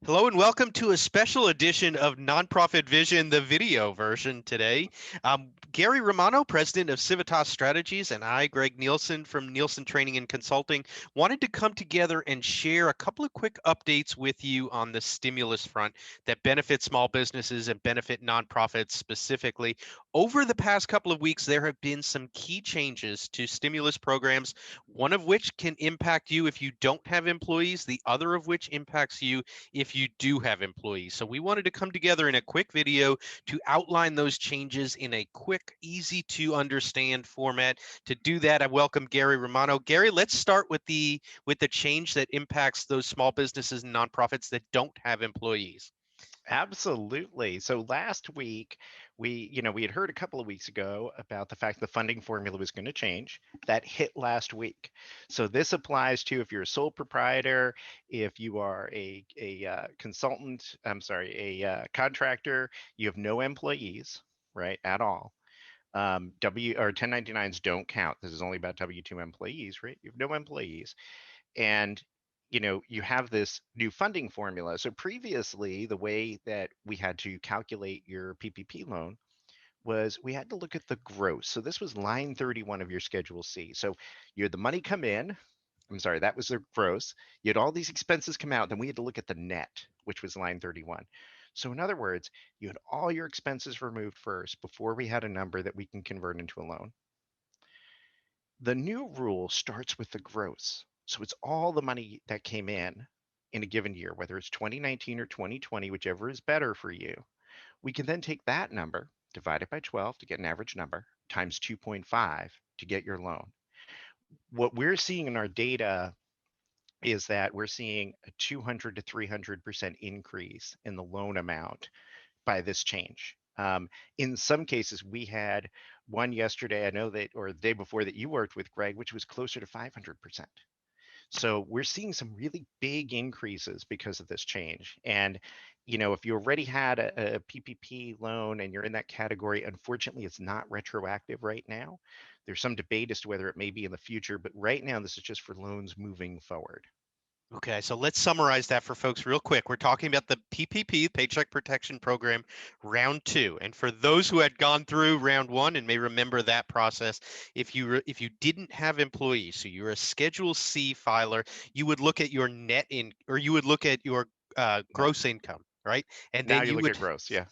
Hello and welcome to a special edition of Nonprofit Vision, the video version today. Gary Romano, president of Civitas Strategies, and I, Greg Nielsen from Nielsen Training and Consulting, wanted to come together and share a couple of quick updates with you on the stimulus front that benefit small businesses and benefit nonprofits specifically. Over the past couple of weeks, there have been some key changes to stimulus programs, one of which can impact you if you don't have employees, the other of which impacts you if you do have employees. So we wanted to come together in a quick video to outline those changes in a quick, easy to understand format. To do that, I welcome Gary Romano. Gary, let's start with the change that impacts those small businesses and nonprofits that don't have employees. Absolutely. So last week, we had heard a couple of weeks ago about the fact the funding formula was going to change. That hit last week. So this applies to if you're a sole proprietor, if you are a consultant, I'm sorry, a contractor, you have no employees, right, at all. W or 1099s don't count. This is only about W-2 employees, right? You have no employees and you have this new funding formula. So previously, the way that we had to calculate your PPP loan was we had to look at the gross. So this was line 31 of your Schedule C. So you had the money come in. I'm sorry, that was the gross. You had all these expenses come out. Then we had to look at the net, which was line 31. So in other words, you had all your expenses removed first before we had a number that we can convert into a loan. The new rule starts with the gross. So it's all the money that came in a given year, whether it's 2019 or 2020, whichever is better for you. We can then take that number, divide it by 12 to get an average number, times 2.5 to get your loan. What we're seeing in our data is that we're seeing a 200 to 300% increase in the loan amount by this change. In some cases, we had one yesterday, I know that, or the day before that you worked with, Greg, which was closer to 500%. So we're seeing some really big increases because of this change. And, if you already had a PPP loan and you're in that category, unfortunately, it's not retroactive right now. There's some debate as to whether it may be in the future, but right now, this is just for loans moving forward. Okay, so let's summarize that for folks real quick. We're talking about the PPP, Paycheck Protection Program, round two. And for those who had gone through round one and may remember that process, if you didn't have employees, so you're a Schedule C filer, you would look at your net in, or you would look at your No, gross income, right? And now then you you look would at gross. Yeah.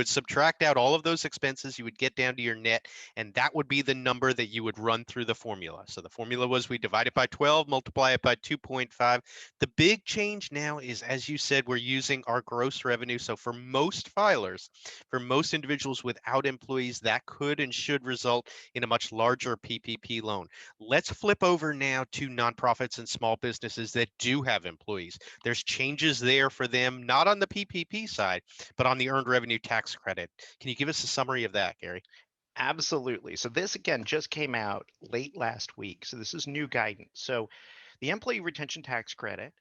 subtract out all of those expenses. You would get down to your net, and that would be the number that you would run through the formula. So the formula was we divide it by 12, multiply it by 2.5. The big change now is, as you said, we're using our gross revenue. So for most filers, for most individuals without employees, that could and should result in a much larger PPP loan. Let's flip over now to nonprofits and small businesses that do have employees. There's changes there for them, not on the PPP side, but on the earned revenue tax credit. Can you give us a summary of that, Gary? Absolutely. So this again just came out late last week. So this is new guidance. So the employee retention tax credit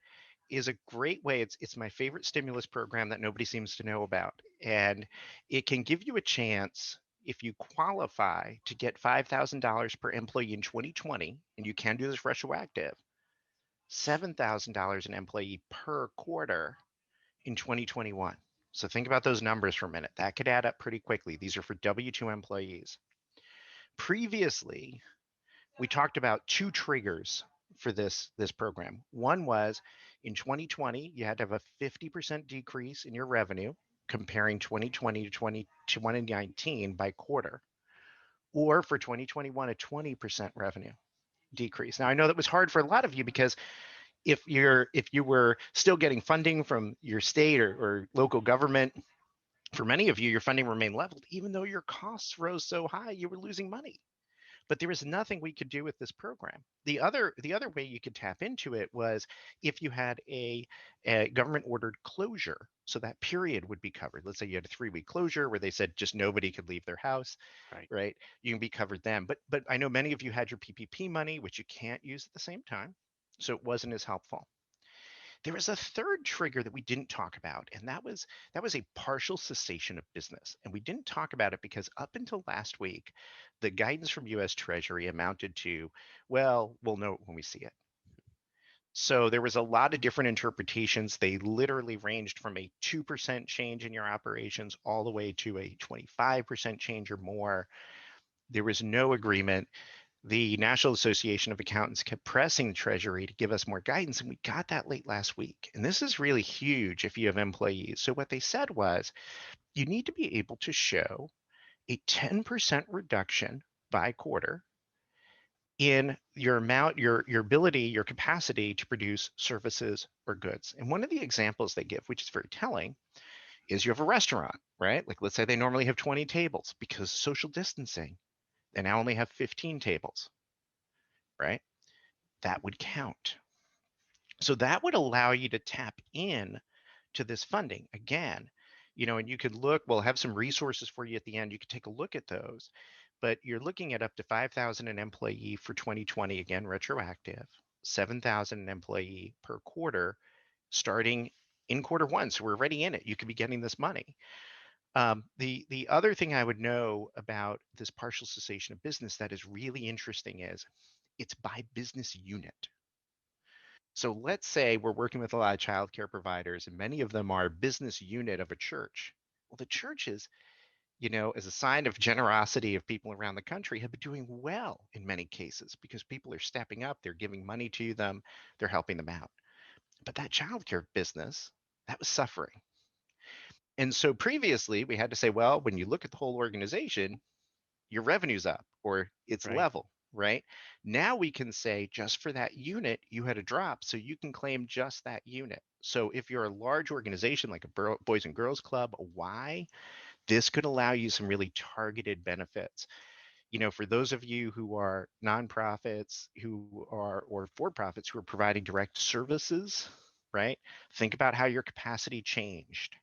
is a great way. It's my favorite stimulus program that nobody seems to know about. And it can give you a chance if you qualify to get $5,000 per employee in 2020, and you can do this retroactive, $7,000 an employee per quarter in 2021. So think about those numbers for a minute. That could add up pretty quickly. These are for W-2 employees. Previously, we talked about two triggers for this program. One was in 2020, you had to have a 50% decrease in your revenue comparing 2020 to 2019 by quarter, or for 2021, a 20% revenue decrease. Now, I know that was hard for a lot of you because if you were still getting funding from your state or local government, for many of you, your funding remained leveled, even though your costs rose so high, you were losing money. But there was nothing we could do with this program. The other way you could tap into it was if you had a government ordered closure. So that period would be covered. Let's say you had a 3-week closure where they said just nobody could leave their house, Right. right? You can be covered then. But I know many of you had your PPP money, which you can't use at the same time. So it wasn't as helpful. There was a third trigger that we didn't talk about, and that was a partial cessation of business. And we didn't talk about it because up until last week, the guidance from US Treasury amounted to, well, we'll know it when we see it. So there was a lot of different interpretations. They literally ranged from a 2% change in your operations all the way to a 25% change or more. There was no agreement. The National Association of Accountants kept pressing the Treasury to give us more guidance, and we got that late last week. And this is really huge if you have employees. So what they said was, you need to be able to show a 10% reduction by quarter in your amount, your ability, your capacity to produce services or goods. And one of the examples they give, which is very telling, is you have a restaurant, right? Like let's say they normally have 20 tables because social distancing, they now only have 15 tables, right? That would count. So that would allow you to tap in to this funding again, and you could look, we'll have some resources for you at the end. You could take a look at those, but you're looking at up to 5,000 an employee for 2020, again, retroactive, 7,000 an employee per quarter, starting in quarter 1. So we're already in it. You could be getting this money. The other thing I would know about this partial cessation of business that is really interesting is it's by business unit. So let's say we're working with a lot of childcare providers, and many of them are business unit of a church. Well, the churches, as a sign of generosity of people around the country, have been doing well in many cases because people are stepping up, they're giving money to them, they're helping them out. But that childcare business, that was suffering. And so previously we had to say, well, when you look at the whole organization, your revenue's up or it's Right. level, right? Now we can say just for that unit, you had a drop, so you can claim just that unit. So if you're a large organization like a Boys and Girls Club, a Y, this could allow you some really targeted benefits. For those of you who are nonprofits or for-profits who are providing direct services, right? Think about how your capacity changed.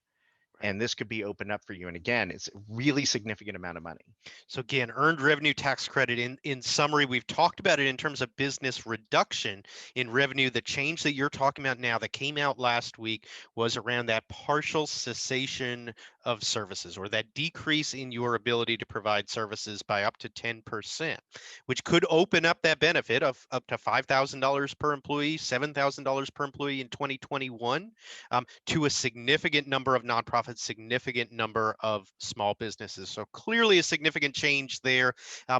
Right. And this could be opened up for you. And again, it's a really significant amount of money. So again, earned revenue tax credit, in summary, we've talked about it in terms of business reduction in revenue. The change that you're talking about now that came out last week was around that partial cessation of services, or that decrease in your ability to provide services by up to 10%, which could open up that benefit of up to $5,000 per employee, $7,000 per employee in 2021, to a significant number of nonprofits, significant number of small businesses. So clearly a significant change there.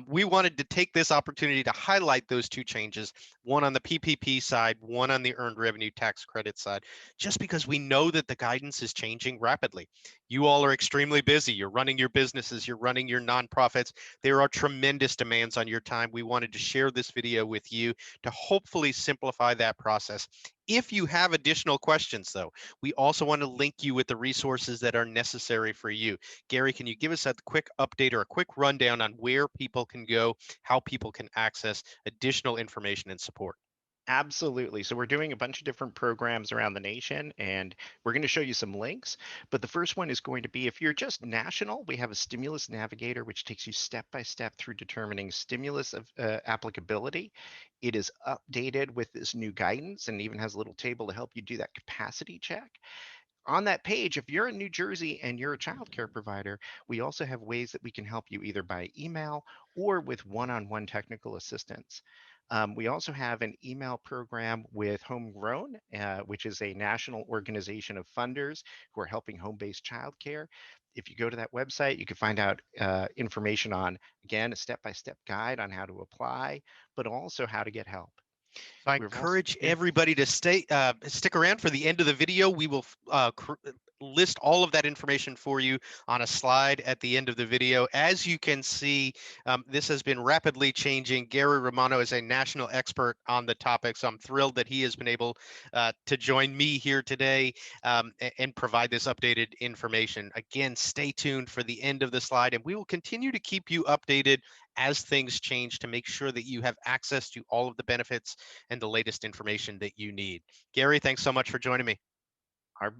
We wanted to take this opportunity to highlight those two changes, one on the PPP side, one on the earned revenue tax credit side, just because we know that the guidance is changing rapidly. You all are extremely busy. You're running your businesses, you're running your nonprofits. There are tremendous demands on your time. We wanted to share this video with you to hopefully simplify that process. If you have additional questions, though, we also want to link you with the resources that are necessary for you. Gary, can you give us a quick update or a quick rundown on where people can go, how people can access additional information and support? Absolutely. So we're doing a bunch of different programs around the nation, and we're going to show you some links. But the first one is going to be, if you're just national, we have a stimulus navigator, which takes you step by step through determining stimulus of applicability. It is updated with this new guidance and even has a little table to help you do that capacity check. On that page, if you're in New Jersey and you're a childcare provider, we also have ways that we can help you either by email or with one-on-one technical assistance. We also have an email program with Homegrown, which is a national organization of funders who are helping home-based childcare. If you go to that website, you can find out information on, again, a step-by-step guide on how to apply, but also how to get help. So I We've also, encourage yeah. everybody to stick around for the end of the video. We will list all of that information for you on a slide at the end of the video. As you can see, this has been rapidly changing. Gary Romano is a national expert on the topic, so I'm thrilled that he has been able to join me here today and provide this updated information. Again, stay tuned for the end of the slide, and we will continue to keep you updated as things change to make sure that you have access to all of the benefits and the latest information that you need. Gary, thanks so much for joining me.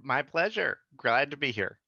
My pleasure. Glad to be here.